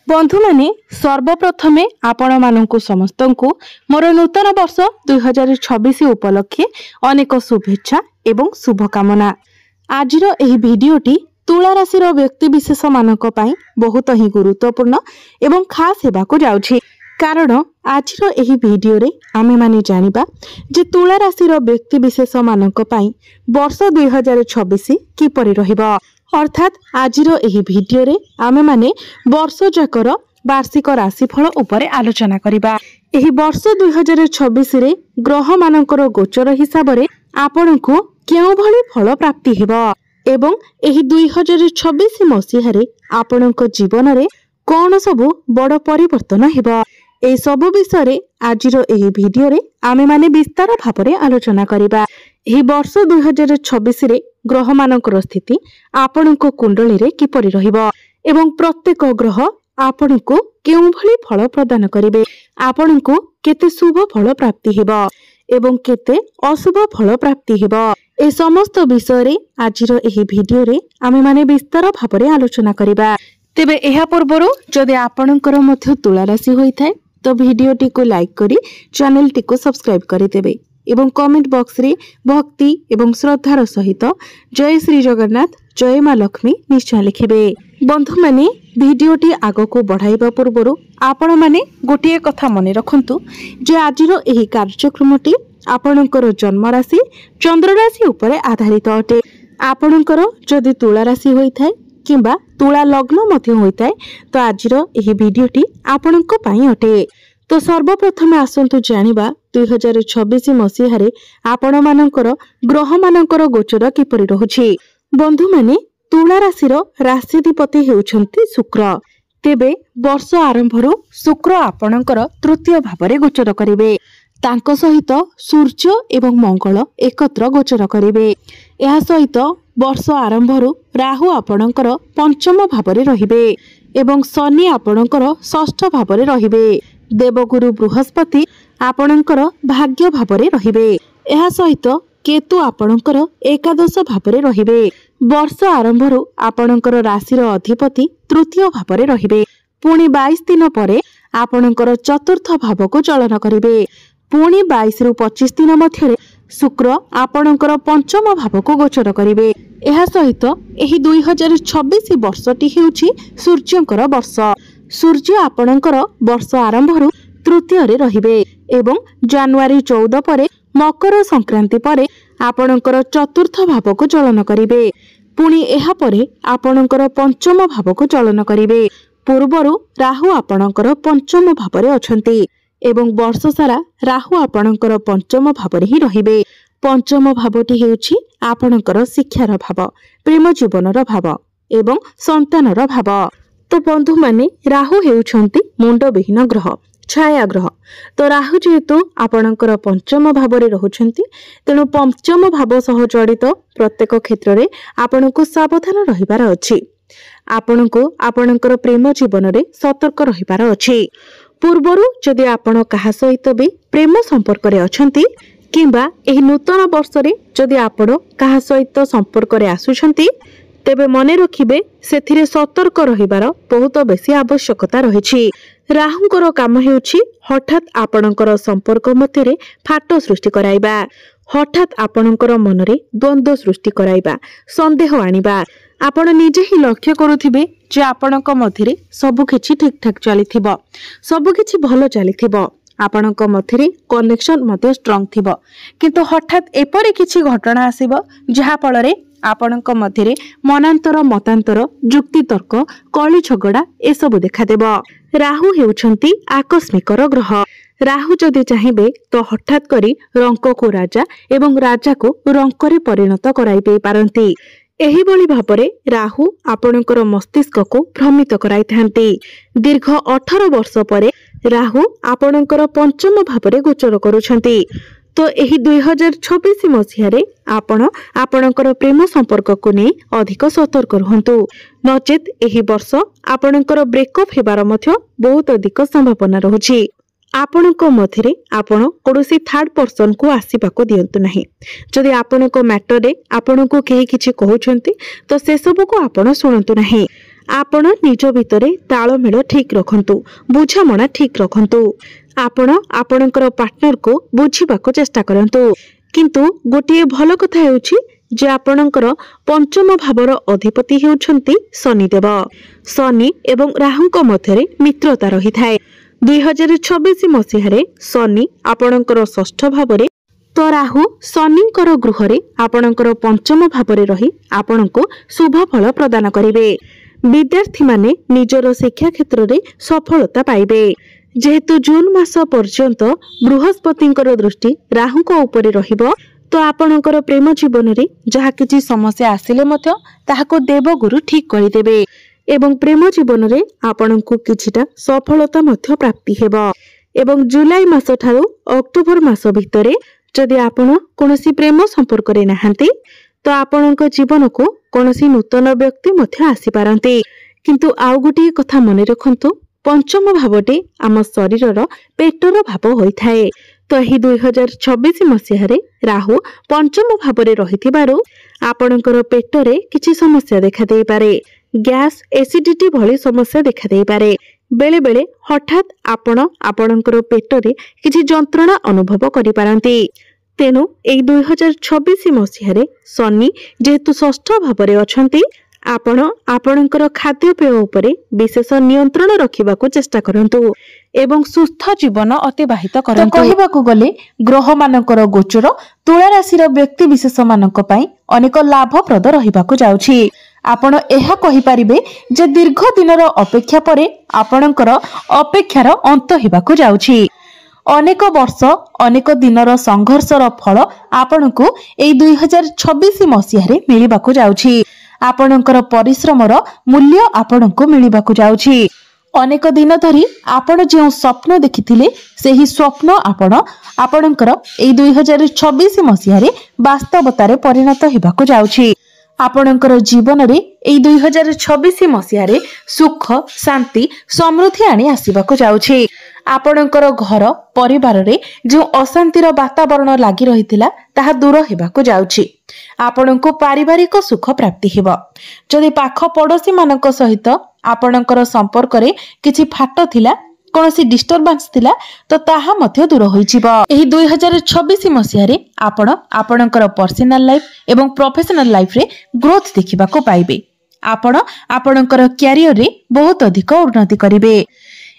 बंधु माने सर्वप्रथमे आपण मानकु समस्तंकु मोर नूतन वर्ष 2026 उपलक्षे अनेक शुभेच्छा एवं शुभकामना। आजिर एही भिडियोटी तुला राशि व्यक्ति विशेष मानक पई बहुत ही गुरुत्वपूर्ण एवं खास हेबाकु जाउछि। कारण आजिर एही भिडियो रे आमे माने जानिबा जे तुला राशि व्यक्ति विशेष मानक पई वर्ष 2026 किपरि रहिबो। अर्थात आजिर एही भिडियो रे आमे माने वर्ष जाकर वार्षिक राशिफल उपरे आलोचना करिबा। एही वर्ष 2026 रे ग्रह मानकर गोचर हिसाब रे आपनकु केउ भली फल प्राप्ति हेबो एवं एही 2026 मसीहा रे आपनक जीवन रे कोन सबु बड़ परिवर्तन हेबो। ए सबु विषय रे आजिर एही भिडियो रे आमे माने विस्तार भाबरे आलोचना करिबा। एही वर्ष 2026 रे ग्रह मानकर स्थिति आपनक कुंडली रे किपरि रहिबो एवं प्रत्येक ग्रह आपनकु केउ भली फल प्रदान करिवे, आपनकु केते शुभ फल प्राप्ति हेबो एवं केते अशुभ फल प्राप्ति हेबो। ए समस्त विषय रे आजिर एही भिडियो रे आमे माने विस्तार भाबरे आलोचना करिबा। तेबे एहा पूर्वरु जदि आपनकर मध्य तुला राशि होइथाय तो भिडियोटी को लाइक करी चैनल टी को सब्सक्राइब करि देबे एवं कमेंट बॉक्स रे भक्ति एवं श्रद्धार सहित जय श्री जगन्नाथ जय मां लक्ष्मी निश्चय लिखिबे। बंधु माने भिडियोटी आगो को बढ़ाइबा पूर्वरु आपण माने गोटिए कथा मने रखंतु जे आजिर एही कार्यक्रमटी आपणकर जन्म राशि चंद्र राशि उपरे आधारित अटे। आपणकर जदि तुला राशि होइथाय किंबा तुला लग्न मध्य होइथाय तो आजिर एही भिडियोटी आपणक पई अटे। तो सर्वप्रथम आसंतु जानिबा 2026 मसीहा रे आपण मानकर ग्रह मानकर गोचर किपरि रहुछि। बंधु माने तुला राशि राशिधिपति हेउछंती शुक्र। तेबे वर्ष आरंभरु शुक्र आपणकर तृतीय भावरे गोचर करिवे। तांको सहित सूर्य एवं मंगल एकत्र गोचर करिवे। एहा सहित वर्ष आरंभरु राहु आपणकर पंचम भावरे रहिबे एवं शनि आपणकर षष्ठ भावरे रहिबे। देवगुरु बृहस्पति आपणकर भाग्य भावरे रहिबे। एहा सहित केतु आपणकर एकादश भावरे रहिबे। वर्ष आरंभरु आपणकर राशिर अधिपति तृतीय भावरे रहिबे। पुणी 22 दिन परे आपणकर चतुर्थ भावको चलन करिवे। पुणी 22 रु 25 दिन मध्यरे शुक्र आपणकर पंचम भावको गोचर करिवे। एहा सहित एही 2026 वर्षटी हेउछि सूर्यंकर वर्ष। सूर्य आपणकर वर्ष आरंभरु तृतीय रे रहिबे एवं जनवरी 14 परे मकर संक्रांति परे आपणकर चतुर्थ भावको चलन करिवे। पुणी एहा परे आपणकर पंचम भावको चलन करिवे। पूर्वरु राहु आपणकर पंचम भावरे अछंती एवं वर्ष सारा राहु आपणकर पंचम भावरे ही रहिबे। पंचम भावटी हेउछि आपणकर शिक्षार भाव, प्रेम जीवनर भाव एवं संतानर भाव। तो बंधु माने राहु हेउछंती मुंडविहीन ग्रह, छाया ग्रह। तो राहु जेहेतु आपणकर पंचम भावरे रहुछंती तेणु पंचम भाव सह जड़ित प्रत्येक क्षेत्र रे आपणको सावधान रहिबार अछि। आपणको आपणकर प्रेम जीवन रे सतर्क रहिबार अछि। पूर्वरु जदि आपण काहा सहित भी प्रेम संपर्क रे अछंती किंबा एही नूतन वर्ष रे जदि आपण काहा सहित संपर्क रे आसुछंती तेबे मने रखिबे सेथिरे सतर्क रहिबार बहुत बेसी आवश्यकता रहिछि। राहुंकर काम हेउछि हठात आपणकर संपर्क मध्यरे फाट सृष्टि कराइबा, हठात आपणकर मनरे द्वंद्व सृष्टि कराइबा, संदेह आनिबा। आपण निजे ही लक्ष्य करूथिबे जे आपणक मध्यरे सब किछि ठीक ठाक चलिथिबो, सब किछि भलो चलिथिबो, आपणक मध्यरे कनेक्शन मध्ये स्ट्रांग थिबो, किंतु हठात एपरि किछि घटना आसीबो जहा फलरे आपणक मध्यरे मनांतर मतांतर जुक्ति तर्क कଳି झगड़ा ए सब देखा देबो। राहु हेउछंती आकस्मिकर ग्रह। राहु जदि चाहिबे तो हठात करी रंक को राजा एवं राजा को रंकरे परिणत कराई पारंती। एही बळी भाबरे राहु आपणकर मस्तिष्क को भ्रमित कराइथांती। दीर्घ 18 वर्ष परे राहु आपणकर पंचम भावरे गोचर करूछंती। तो एही 2026 मसीहा रे आपण आपणकर प्रेम संपर्क को नै अधिक सतर्क रहंतु, नचेत एही वर्ष आपणकर ब्रेकअप हेबार मध्य बहुत अधिक संभावना रहुछि। आपणक मध्यरे आपण कोनोसी थर्ड पर्सन को आसीबाको दियंतु नाही। जदि आपणक मैटर रे आपणको केही किछि कहउछंती तो से सब को आपण सुनंतु नाही। आपण निज भितर तालमेल ठीक रखंतु, बुझामणा ठीक रखंतु। आपण आपणकर पार्टनर को बुझिबाको चेष्टा करंतु। किंतु गोटे भल कथा हेउछि जे आपणकर पंचम भावर अधिपति हेउछंती शनिदेव। शनि एवं राहुଙ୍କ ମଧ୍ୟରେ मित्रता रही थाए। 2026 मसीहारे शनि आपणकर षष्ठ भावरे तो राहु शनिଙ୍କର गृहरे आपणकर पंचम भावरे रही आपणको शुभ फल प्रदान करिवे। विद्यार्थी माने निजर शिक्षा क्षेत्र रे सफलता पाइबे। जेहेतु जून मास पर्यंत बृहस्पतिଙ୍କର दृष्टि राहुଙ୍କ उपरे रहिबो तो आपणकर प्रेम जीवन रे जहा किछि समस्या आसिले मध्य ताहाको देवगुरु ठीक करिदेबे एवं प्रेम जीवन रे आपणको किछिटा सफलता मध्य प्राप्ति हेबो। एवं जुलाई मास ठारू अक्टोबर मास भितरे जदि आपण कोनोसी प्रेम संपर्क रे नाहंती तो आपणको जीवन को कोनोसी नूतन व्यक्ति मध्य आसी पारंती। किंतु आउ गोटे कथा मने रखंतु, पंचम भावटे आम शरीरर पेटर भाव होइथाए। तो ही 2026 मसीहारे राहु पंचम भावरे रहिथिबारु आपणकर पेटरे किछि समस्या देखा देई पारे। गैस एसिडिटी भली समस्या देखा देई पारे। बेले बेले हठात आपणकर पेटरे किछि जंत्रणा अनुभव करि पारंती। तेनु एई 2026 मसीहारे शनि जेहेतु षष्ठ भावरे अछंती आपण आपणकर खाद्यपेय उपरे विशेष नियंत्रण रखिबाकू चेष्टा करंतु एवं सुस्थ जीवन अतिबाहित करंतु। कहिबाकू गले ग्रह मानकर गोचर तुला राशि व्यक्ति विशेष मानक पई अनेक लाभप्रद रहिबाकू जाउछि। आपण एहा कहि परिबे जे दीर्घ दिनर अपेक्षा परे आपणकर अपेक्षार अंत हिबाकू जाउछि। अनेक वर्ष अनेक दिनर संघर्षर फल आपणको एई 2026 मसीहारे मिलिबाकू जाउछि। आपणकर परिश्रमर मूल्य आपणको मिलिबाकू जाउछि। अनेक दिन धरी आपण जे स्वप्न देखिथिले सेही स्वप्न आपणकर एई 2026 मसीहारे वास्तवतारे परिणत हिबाकू जाउछि। आपणकर जीवन रे एई 2026 मसीहारे सुख शांति समृद्धि आनी आसीबाकू जाउछि। आपणकर घर परिवार रे जो अशांतिर वातावरण लागि रहिथिला ताहा दूर हेबाकू जाउछि। आपणको पारिवारिक सुख प्राप्ति हेबो। जदि पाख पड़ोसी मानक सहित आपणकर संपर्क रे किछि फाट थिला, कोनोसी डिस्टर्बेंस थिला तो ताहा मध्य दूर होइजिबो। एही 2026 मसीहारे आपण आपणकर पर्सनल लाइफ एवं प्रोफेशनल लाइफ रे ग्रोथ देखिबाकू पाइबे। आपण आपणकर करियर रे बहुत अधिक उन्नति करिवे।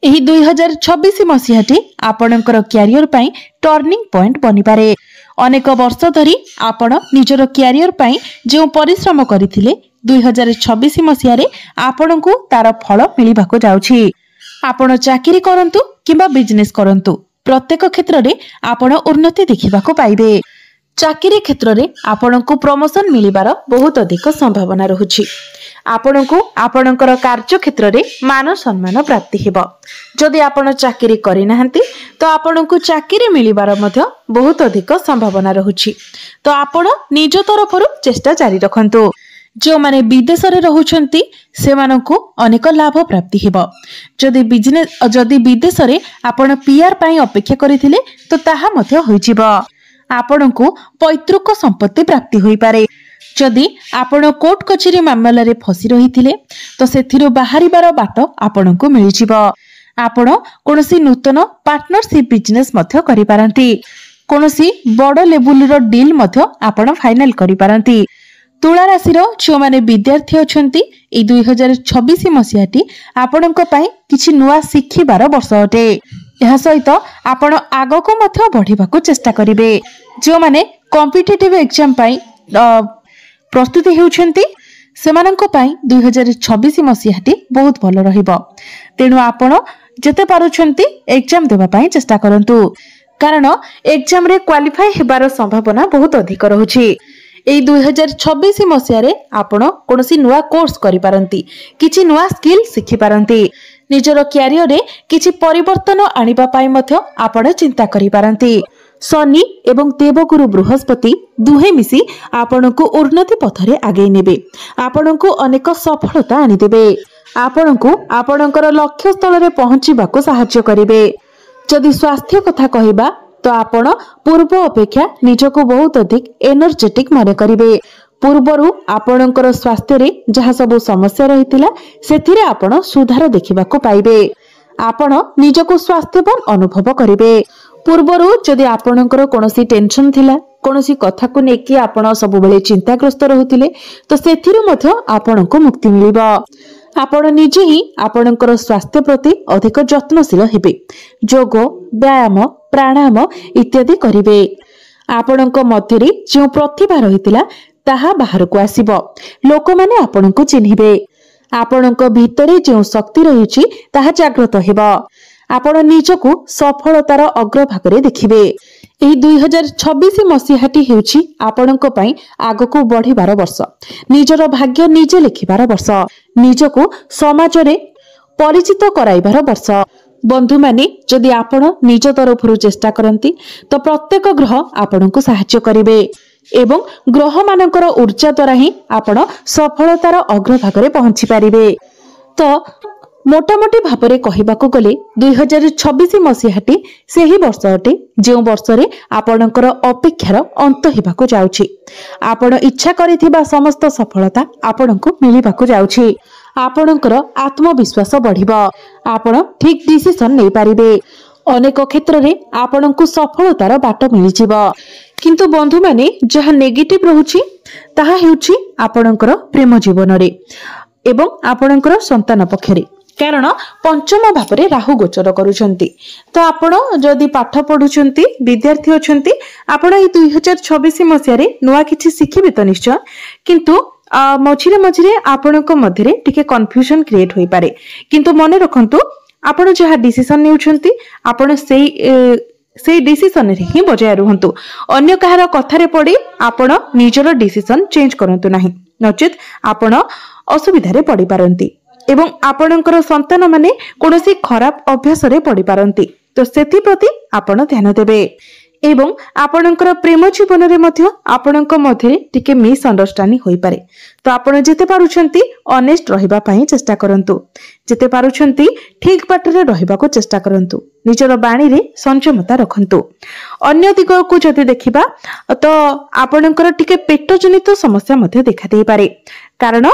एही 2026 मसीहाटी आपणकर करियर पई टर्निंग पॉइंट बनि पारे। अनेक वर्ष धरी आपण निजर करियर पई जे परिश्रम करिथिले 2026 मसीहारे आपणको तार फल मिलिबाकू जाउछि। आपण चाकरी करंतु किबा बिजनेस करंतु प्रत्येक क्षेत्र रे आपण उन्नति देखिबाकू पाइबे। चाकरी क्षेत्र रे आपणको प्रमोशन मिलिबार बहुत अधिक संभावना रहुछि। आपणको आपणकर कार्य क्षेत्र रे मान सम्मान प्राप्ति हेबो। जदि आपण चाकरी करि नाहंती तो आपणको चाकरी मिलिबार मध्य बहुत अधिक संभावना रहुछि। तो आपण निज तरफरु चेष्टा जारी रखंतु। जो माने विदेश रे रहुछंती से मानको अनेक लाभ प्राप्ति हेबो। जदि विदेश रे आपण पीआर पई अपेक्षा करिथिले तो ताहा मध्य होइजिबो। आपणको पैतृक संपत्ति प्राप्ति होई पारे। जदि आपण कोर्ट कचेरी मामला रे फसी रहिथिले तो सेथिरु बाहरिबार बाट आपणको मिलिजिबो। आपण कोनोसी नूतन पार्टनरशिप बिजनेस मध्य करि पारंती। कोनोसी बड़ लेवल रो डील मध्य आपण फाइनल करि पारंती। तुला राशि जो माने विद्यार्थी अछंती ए 2026 मसीहाटी आपणको पई किछि नुवा शिखिबार वर्ष अटे। एहा सहित आपण आगो को मध्य बढ़िबाकू चेष्टा करिवे। जो माने कॉम्पिटिटिव एग्जाम पई प्रस्तुति हेउछंती सेमाननको पई 2026 मसीहाटी बहुत भलो रहिबो। तेनु आपण जते पारुछंती एग्जाम देबा पई चेष्टा करंतु, कारण एग्जाम रे क्वालिफाई हेबार संभावना बहुत अधिक रहुछि। एई 2026 मसीहारे आपण कोनोसी नुवा कोर्स करि पारंती, किछि नुवा स्किल सिखि पारंती। निजर करियर रे किछि परिवर्तन आनिबा पई मध्य आपण चिंता करि पारंती। शनि एवं देवगुरु बृहस्पति दुहे मिसी आपणको उन्नति पथरे आगे नेबे। आपणको अनेक सफलता आनी देबे। आपणको आपणकर लक्ष्य स्थल रे पहुंचीबाको सहायता करिवे। जदि स्वास्थ्य कथा कहिबा तो आपण पूर्व अपेक्षा निजको बहुत अधिक एनर्जेटिक माने करिवे। पूर्वरु आपणकर स्वास्थ्य रे जहाँ सब समस्या रही सेथिरे आपण सुधार देखिबाको पाइबे। आपण निजको स्वास्थ्यवान अनुभव करिवे। पूर्वरु जदि आपणकर कोनोसी टेंशन थिला कोनोसी कथा को नेकी आपण सब बेले चिंताग्रस्त रहुतिले तो सेथिरु मध्य आपणको मुक्ति मिलिबा। आपण निजे ही आपणकर स्वास्थ्य प्रति अधिक जत्नशील हेबे। योग व्यायाम प्राणायाम इत्यादि करिवे। आपणक मध्यरे जो प्रतिभा रहितिला ताहा बाहर को आसीबो। लोक माने आपणको चिन्हिबे। आपणक भितरे जो शक्ति रहिछि ताहा जागृत हेबो। आपण निजको सफलतार अग्रभागरे देखिबे। एही 2026 मसीहाटी हेउछि आपणक पई आगको बढ़िबार वर्ष। निजर भाग्य निजे लिखिबार वर्ष। निजको समाज रे परिचित कराइबार वर्ष। बंधु माने जदि आपण निज तरफरु चेष्टा करंती तो प्रत्येक ग्रह आपणको सहाय्य करिवे एवं ग्रह मानकर ऊर्जा द्वारा ही आपण सफलतार अग्रभागरे पहुंची पारिबे। तो मोटामोटी भावरे कहिबाको गले 2026 मसीहाटी सेही वर्ष अटे जो वर्ष रे आपणकर अपेक्षार अंत हेबाको जाउछि। आपण इच्छा करिथिबा समस्त सफलता आपणको मिलिबाको जाउछि। आपणकर आत्मविश्वास बढ़िबो। आपण ठीक डिसिजन नै पारिबे। अनेक क्षेत्र रे आपणको सफलतार बाट मिलिजिबो। किंतु बंधु माने जहा नेगेटिव रहुछि ताहा हेउछि आपणकर प्रेम जीवन रे एवं आपणकर संतान पक्षरे। कारण पंचम भावरे राहु गोचर करूछंती। तो आपण जदि पाठ पढुछंती विद्यार्थी अछंती आपण ए 2026 मसिया रे नुवा किछि सिखिबे तो निश्चय। किंतु मझिरे मझिरे आपणक मध्यरे टिके कन्फ्यूजन क्रिएट होई पारे। किंतु मने रखंतु आपण जहा डिसिजन नेउछंती आपण सेई डिसिजन रे ही बजाय रुहंतु। अन्य कहार कथारे पड़ी आपण निजर डिसिजन चेंज करंतु नाही, नचेत आपण असुविधा रे पड़ी पारंती एवं आपणकर संतान माने कोनोसी खराब अभ्यास रे पड़ी पारंती। तो सेथि प्रति आपण ध्यान देबे एवं आपणकर प्रेम जीवन रे मध्य आपणक मध्यरे टिके मिस अंडरस्टैंडिंग होई पारे। तो आपण जेते पारुछंती ऑनेस्ट रहिबा पई चेष्टा करंतु। जेते पारुछंती ठीक बाटरे रहिबाको चेष्टा करंतु। निजर बाणी रे संयमता रखंतु। अन्य दिग को जदि देखिबा तो आपणकर टिके पेट जनित समस्या मध्य देखा देई पारे। कारण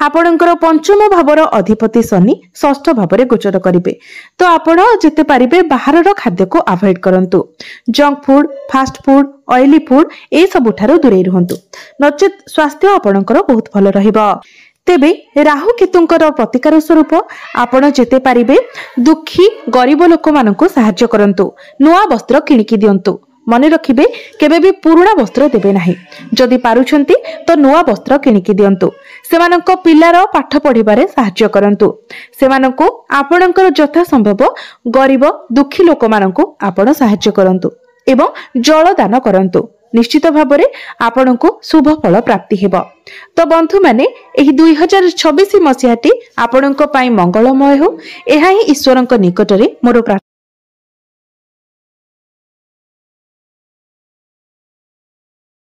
आपणकर पंचम भावर अधिपति शनि षष्ठ भावरे गोचर करिवे। तो आपण जेते पारिबे बाहरर खाद्य को अवॉइड करंतु। Junk food fast food oily food ए सबुठारो दूरे रहंतु, नचेत स्वास्थ्य आपणकर बहुत भल रहिबो। तेबे राहु केतुंकर प्रतिकार स्वरूप आपण जेते पारिबे दुखी गरीब लोक माननको सहाय्य करंतु। नुआ वस्त्र किणिकी दियंतु। मने रखिबे केबे भी पुराना वस्त्र देबे नाही। जदि पारुछंती तो नुआ वस्त्र किणिकी दियंतु। सेमाननको पिल्लार पाठ पढिबारे सहाय्य करंतु। सेमाननको आपणकर यथा संभव गरीब दुखी लोक माननको आपण सहाय्य करंतु एवं जल दान करंतु। निश्चित भाबरे आपणको शुभ फल प्राप्ति हेबो। तो बंधु माने एही 2026 मसियाटी आपणको पई मंगलमय हो एहा ही ईश्वरଙ୍କ निकटरे मोर